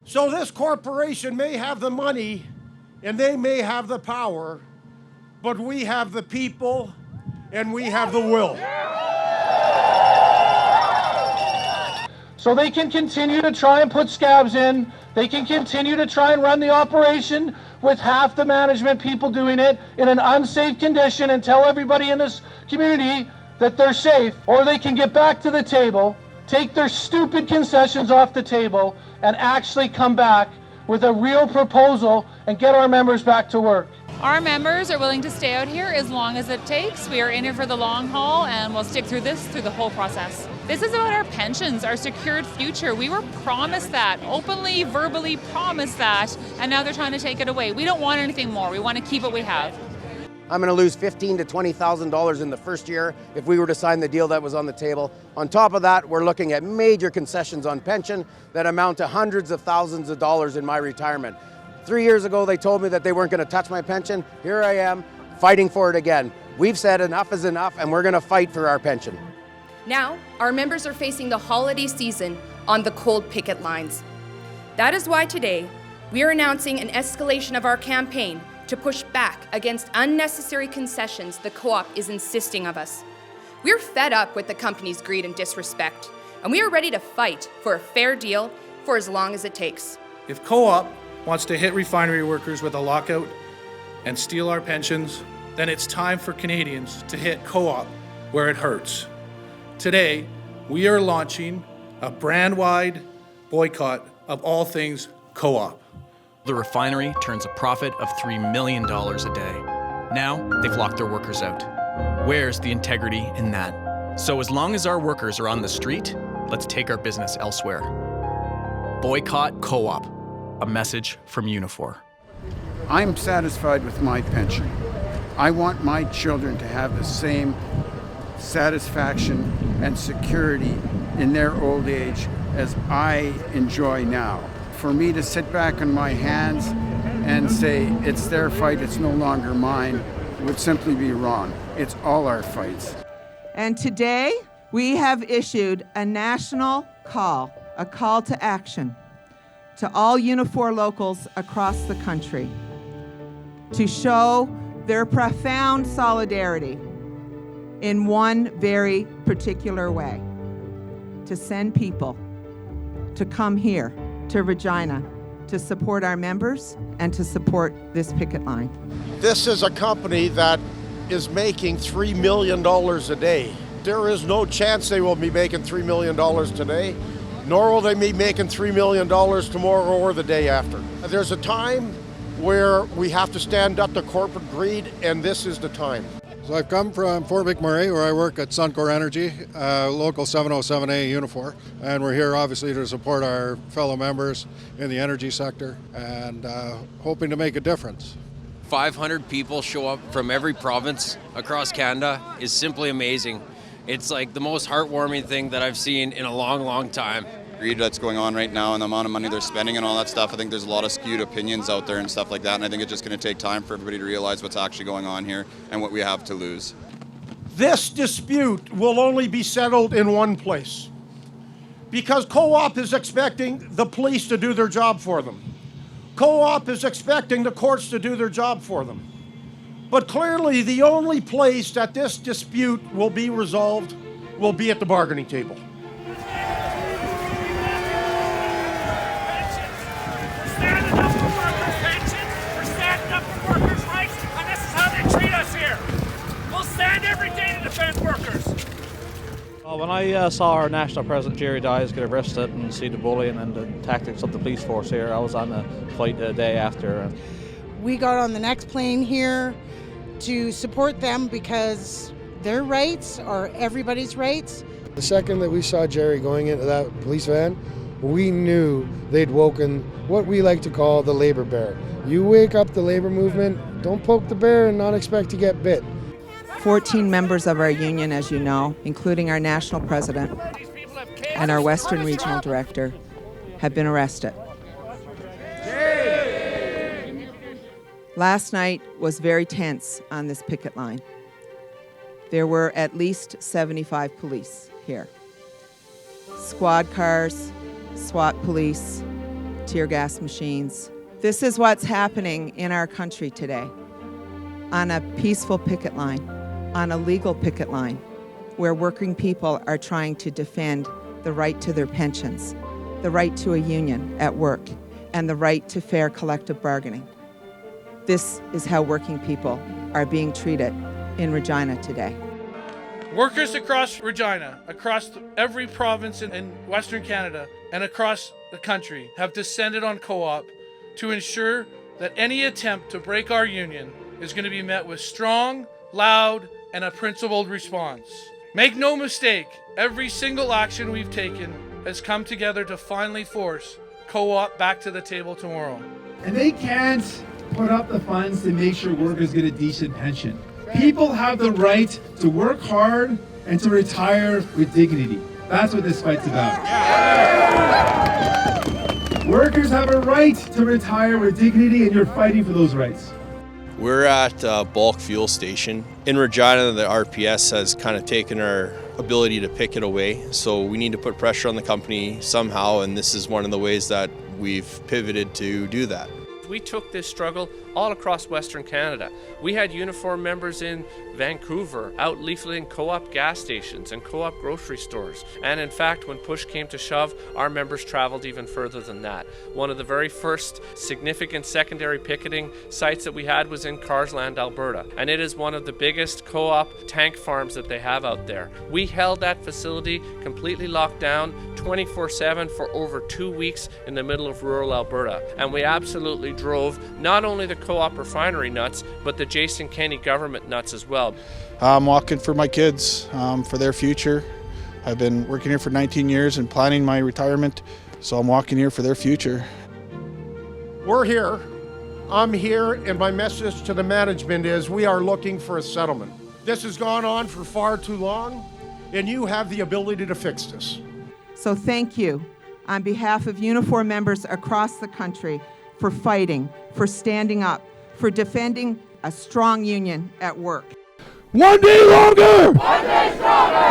So this corporation may have the money and they may have the power, but we have the people and we have the will. So they can continue to try and put scabs in. They can continue to try and run the operation with half the management people doing it in an unsafe condition and tell everybody in this community that they're safe. Or they can get back to the table, take their stupid concessions off the table, and actually come back with a real proposal and get our members back to work. Our members are willing to stay out here as long as it takes. We are in it for the long haul, and we'll stick through the whole process. This is about our pensions, our secured future. We were promised that, openly, verbally promised that, and now they're trying to take it away. We don't want anything more. We want to keep what we have. I'm going to lose $15,000 to $20,000 in the first year if we were to sign the deal that was on the table. On top of that, we're looking at major concessions on pension that amount to hundreds of thousands of dollars in my retirement. 3 years ago, they told me that they weren't going to touch my pension. Here I am, fighting for it again. We've said enough is enough, and we're going to fight for our pension. Now, our members are facing the holiday season on the cold picket lines. That is why today, we are announcing an escalation of our campaign to push back against unnecessary concessions the co-op is insisting of us. We're fed up with the company's greed and disrespect, and we are ready to fight for a fair deal for as long as it takes. If co-op wants to hit refinery workers with a lockout and steal our pensions, then it's time for Canadians to hit co-op where it hurts. Today, we are launching a brand-wide boycott of all things co-op. The refinery turns a profit of $3 million a day. Now, they've locked their workers out. Where's the integrity in that? So as long as our workers are on the street, let's take our business elsewhere. Boycott co-op. A message from Unifor. I'm satisfied with my pension. I want my children to have the same satisfaction and security in their old age as I enjoy now. For me to sit back on my hands and say it's their fight, it's no longer mine, would simply be wrong. It's all our fights. And today, we have issued a national call, a call to action to all Unifor locals across the country to show their profound solidarity in one very particular way, to send people to come here to Regina to support our members and to support this picket line. This is a company that is making $3 million a day. There is no chance they will be making $3 million today, nor will they be making $3 million tomorrow or the day after. There's a time where we have to stand up to corporate greed, and this is the time. So I've come from Fort McMurray, where I work at Suncor Energy, local 707A Unifor, and we're here obviously to support our fellow members in the energy sector and hoping to make a difference. 500 people show up from every province across Canada is simply amazing. It's like the most heartwarming thing that I've seen in a long, long time. Greed that's going on right now and the amount of money they're spending and all that stuff, I think there's a lot of skewed opinions out there and stuff like that, and I think it's just going to take time for everybody to realize what's actually going on here and what we have to lose. This dispute will only be settled in one place, because co-op is expecting the police to do their job for them. Co-op is expecting the courts to do their job for them. But clearly, the only place that this dispute will be resolved will be at the bargaining table. We're standing up for workers' pensions, we're standing up for workers' rights, and this is how they treat us here. We'll stand every day to defend workers. When I saw our national president, Jerry Dyes, get arrested and see the bullying and the tactics of the police force here, I was on the flight the day after. We got on the next plane here to support them because their rights are everybody's rights. The second that we saw Jerry going into that police van, we knew they'd woken what we like to call the labor bear. You wake up the labor movement, don't poke the bear and not expect to get bit. 14 members of our union, as you know, including our national president and our Western Regional Director, have been arrested. Last night was very tense on this picket line. There were at least 75 police here. Squad cars, SWAT police, tear gas machines. This is what's happening in our country today on a peaceful picket line, on a legal picket line, where working people are trying to defend the right to their pensions, the right to a union at work, and the right to fair collective bargaining. This is how working people are being treated in Regina today. Workers across Regina, across every province in Western Canada, and across the country have descended on Co-op to ensure that any attempt to break our union is going to be met with strong, loud, and a principled response. Make no mistake, every single action we've taken has come together to finally force Co-op back to the table tomorrow. And they can't put up the funds to make sure workers get a decent pension. People have the right to work hard and to retire with dignity. That's what this fight's about. Workers have a right to retire with dignity, and you're fighting for those rights. We're at a bulk fuel station. In Regina, the RPS has kind of taken our ability to picket away, so we need to put pressure on the company somehow, and this is one of the ways that we've pivoted to do that. We took this struggle all across Western Canada. We had Unifor members in Vancouver, out leafleting Co-op gas stations and Co-op grocery stores. And in fact, when push came to shove, our members traveled even further than that. One of the very first significant secondary picketing sites that we had was in Carsland, Alberta. And it is one of the biggest Co-op tank farms that they have out there. We held that facility completely locked down 24/7 for over 2 weeks in the middle of rural Alberta. And we absolutely drove not only the Co-op Refinery nuts, but the Jason Kenney government nuts as well. I'm walking for my kids, for their future. I've been working here for 19 years and planning my retirement, so I'm walking here for their future. We're here. I'm here, and my message to the management is we are looking for a settlement. This has gone on for far too long, and you have the ability to fix this. So thank you on behalf of Unifor members across the country for fighting, for standing up, for defending a strong union at work. One day longer! One day stronger!